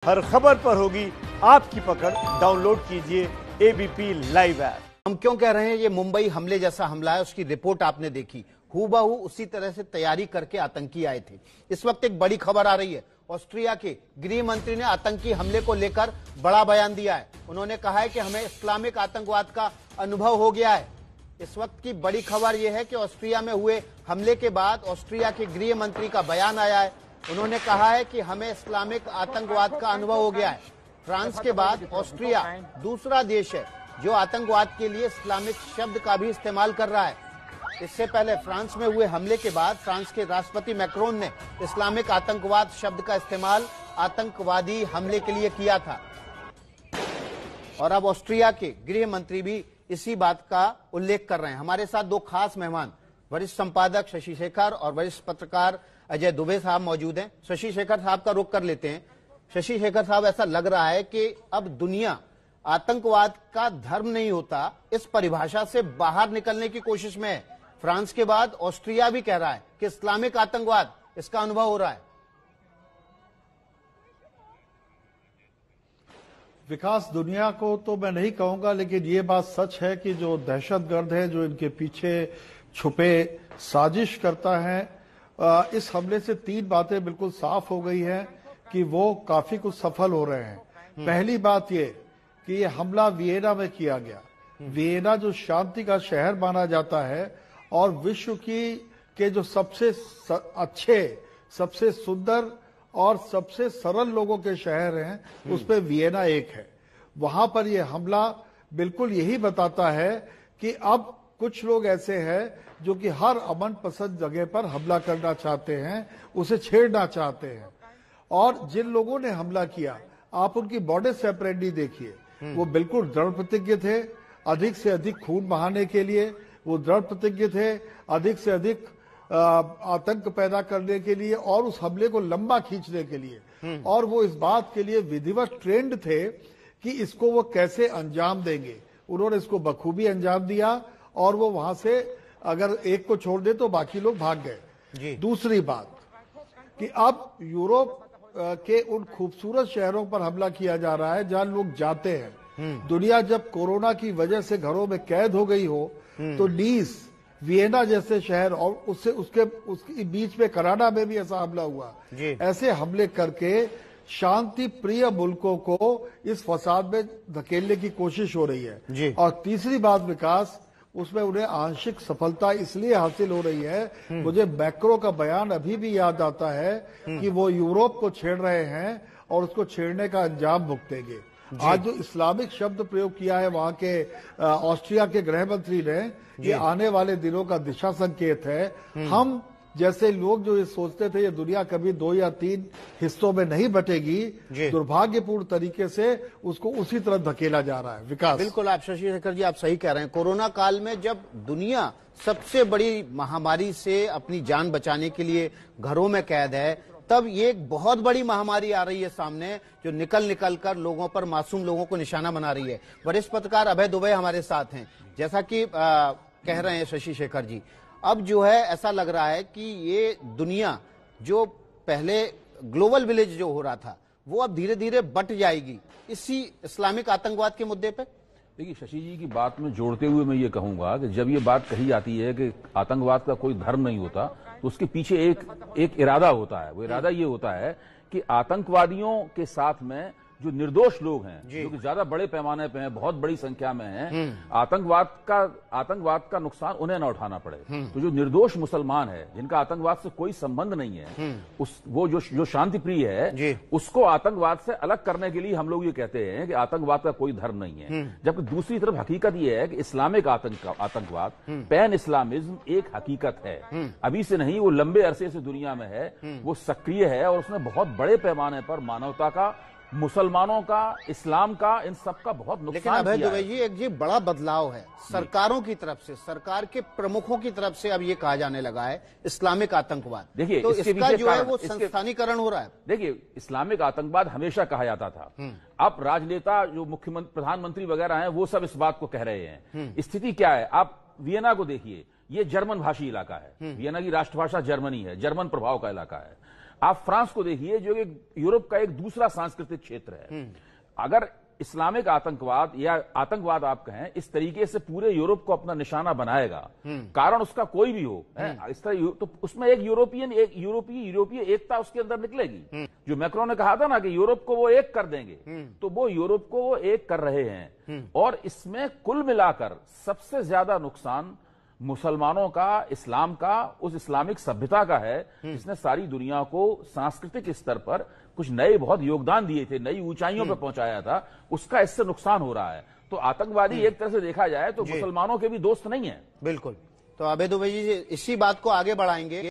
हर खबर पर होगी आपकी पकड़। डाउनलोड कीजिए एबीपी लाइव ऐप। हम क्यों कह रहे हैं ये मुंबई हमले जैसा हमला है, उसकी रिपोर्ट आपने देखी, हूबहू उसी तरह से तैयारी करके आतंकी आए थे। इस वक्त एक बड़ी खबर आ रही है, ऑस्ट्रिया के गृह मंत्री ने आतंकी हमले को लेकर बड़ा बयान दिया है। उन्होंने कहा है कि हमें इस्लामिक आतंकवाद का अनुभव हो गया है। इस वक्त की बड़ी खबर यह है कि ऑस्ट्रिया में हुए हमले के बाद ऑस्ट्रिया के गृह मंत्री का बयान आया है। उन्होंने कहा है कि हमें इस्लामिक आतंकवाद का अनुभव हो गया है। फ्रांस के बाद ऑस्ट्रिया दूसरा देश है जो आतंकवाद के लिए इस्लामिक शब्द का भी इस्तेमाल कर रहा है। इससे पहले फ्रांस में हुए हमले के बाद फ्रांस के राष्ट्रपति मैक्रोन ने इस्लामिक आतंकवाद शब्द का इस्तेमाल आतंकवादी हमले के लिए किया था। और अब ऑस्ट्रिया के गृह मंत्री भी इसी बात का उल्लेख कर रहे हैं। हमारे साथ दो खास मेहमान, वरिष्ठ संपादक शशि शेखर और वरिष्ठ पत्रकार अजय दुबे साहब मौजूद हैं। शशि शेखर साहब का रुख कर लेते हैं। शशि शेखर साहब, ऐसा लग रहा है कि अब दुनिया आतंकवाद का धर्म नहीं होता, इस परिभाषा से बाहर निकलने की कोशिश में है। फ्रांस के बाद ऑस्ट्रिया भी कह रहा है कि इस्लामिक आतंकवाद, इसका अनुभव हो रहा है। विकास, दुनिया को तो मैं नहीं कहूंगा, लेकिन ये बात सच है कि जो दहशतगर्द है, जो इनके पीछे छुपे साजिश करता है, इस हमले से तीन बातें बिल्कुल साफ हो गई है कि वो काफी कुछ सफल हो रहे हैं। पहली बात ये कि ये हमला वियना में किया गया। वियना जो शांति का शहर माना जाता है और विश्व के जो सबसे अच्छे, सबसे सुंदर और सबसे सरल लोगों के शहर हैं, उसमें वियना एक है। वहां पर यह हमला बिल्कुल यही बताता है कि अब कुछ लोग ऐसे हैं जो कि हर अमन पसंद जगह पर हमला करना चाहते हैं, उसे छेड़ना चाहते हैं। और जिन लोगों ने हमला किया, आप उनकी बॉडी सेपरेटली देखिए, वो बिल्कुल दृढ़ प्रतिज्ञ थे अधिक से अधिक खून बहाने के लिए। वो दृढ़ प्रतिज्ञ थे अधिक से अधिक आतंक पैदा करने के लिए और उस हमले को लंबा खींचने के लिए। और वो इस बात के लिए विधिवत ट्रेंड थे कि इसको वो कैसे अंजाम देंगे। उन्होंने इसको बखूबी अंजाम दिया और वो वहां से अगर एक को छोड़ दे तो बाकी लोग भाग गए। दूसरी बात कि अब यूरोप के उन खूबसूरत शहरों पर हमला किया जा रहा है जहां लोग जाते हैं। दुनिया जब कोरोना की वजह से घरों में कैद हो गई हो, तो नीस, वियना जैसे शहर और उसके बीच में कनाडा में भी ऐसा हमला हुआ। ऐसे हमले करके शांति प्रिय मुल्कों को इस फसाद में धकेलने की कोशिश हो रही है। और तीसरी बात विकास, उसमें उन्हें आंशिक सफलता इसलिए हासिल हो रही है, मुझे मैक्रो का बयान अभी भी याद आता है कि वो यूरोप को छेड़ रहे हैं और उसको छेड़ने का अंजाम भुगतेंगे। आज जो इस्लामिक शब्द प्रयोग किया है वहां के ऑस्ट्रिया के गृह मंत्री ने, ये आने वाले दिनों का दिशा संकेत है। हम जैसे लोग जो ये सोचते थे ये दुनिया कभी 2 या 3 हिस्सों में नहीं बटेगी, दुर्भाग्यपूर्ण तरीके से उसको उसी तरह धकेला जा रहा है। विकास, बिल्कुल आप शशि शेखर जी, आप सही कह रहे हैं। कोरोना काल में जब दुनिया सबसे बड़ी महामारी से अपनी जान बचाने के लिए घरों में कैद है, तब ये एक बहुत बड़ी महामारी आ रही है सामने, जो निकल कर लोगों पर, मासूम लोगों को निशाना बना रही है। वरिष्ठ पत्रकार अभय दुबे हमारे साथ हैं। जैसा कि कह रहे हैं शशि शेखर जी, अब जो है ऐसा लग रहा है कि ये दुनिया जो पहले ग्लोबल विलेज जो हो रहा था, वो अब धीरे धीरे बट जाएगी इसी इस्लामिक आतंकवाद के मुद्दे पे। देखिए, शशि जी की बात में जोड़ते हुए मैं ये कहूंगा कि जब ये बात कही जाती है कि आतंकवाद का कोई धर्म नहीं होता, तो उसके पीछे एक इरादा होता है। वो इरादा ये होता है कि आतंकवादियों के साथ में जो निर्दोष लोग हैं, जो कि ज्यादा बड़े पैमाने पे हैं, बहुत बड़ी संख्या में हैं, आतंकवाद का नुकसान उन्हें न उठाना पड़े। तो जो निर्दोष मुसलमान है, जिनका आतंकवाद से कोई संबंध नहीं है, वो जो शांति प्रिय है, उसको आतंकवाद से अलग करने के लिए हम लोग ये कहते हैं कि आतंकवाद का कोई धर्म नहीं है। जबकि दूसरी तरफ हकीकत यह है कि इस्लामिक आतंकवाद, पैन इस्लामिज्म एक हकीकत है, अभी से नहीं, वो लंबे अरसे से दुनिया में है, वो सक्रिय है और उसने बहुत बड़े पैमाने पर मानवता का, मुसलमानों का, इस्लाम का, इन सब का बहुत नुकसान। लेकिन अभय दुबे जी, एक ये बड़ा बदलाव है सरकारों की तरफ से, सरकार के प्रमुखों की तरफ से। अब ये कहा जाने लगा है इस्लामिक आतंकवाद। देखिए, तो इसका जो है वो संस्थानीकरण हो रहा है। देखिए, इस्लामिक आतंकवाद हमेशा कहा जाता था। अब राजनेता, जो मुख्यमंत्री, प्रधानमंत्री वगैरह हैं, वो सब इस बात को कह रहे हैं। स्थिति क्या है, आप वियना को देखिए, ये जर्मन भाषी इलाका है। वियना की राष्ट्रभाषा जर्मनी है, जर्मन प्रभाव का इलाका है। आप फ्रांस को देखिए जो कि यूरोप का एक दूसरा सांस्कृतिक क्षेत्र है। अगर इस्लामिक आतंकवाद या आतंकवाद आप कहें इस तरीके से पूरे यूरोप को अपना निशाना बनाएगा, कारण उसका कोई भी हो, इस तरह तो उसमें एक यूरोपीय एकता उसके अंदर निकलेगी। जो मैक्रो ने कहा था ना कि यूरोप को वो एक कर देंगे, तो वो यूरोप को वो एक कर रहे हैं। और इसमें कुल मिलाकर सबसे ज्यादा नुकसान मुसलमानों का, इस्लाम का, उस इस्लामिक सभ्यता का है जिसने सारी दुनिया को सांस्कृतिक स्तर पर कुछ नए बहुत योगदान दिए थे, नई ऊंचाइयों पर पहुंचाया था, उसका इससे नुकसान हो रहा है। तो आतंकवादी एक तरह से देखा जाए तो मुसलमानों के भी दोस्त नहीं है। बिल्कुल। तो अभय दुबे जी इसी बात को आगे बढ़ाएंगे।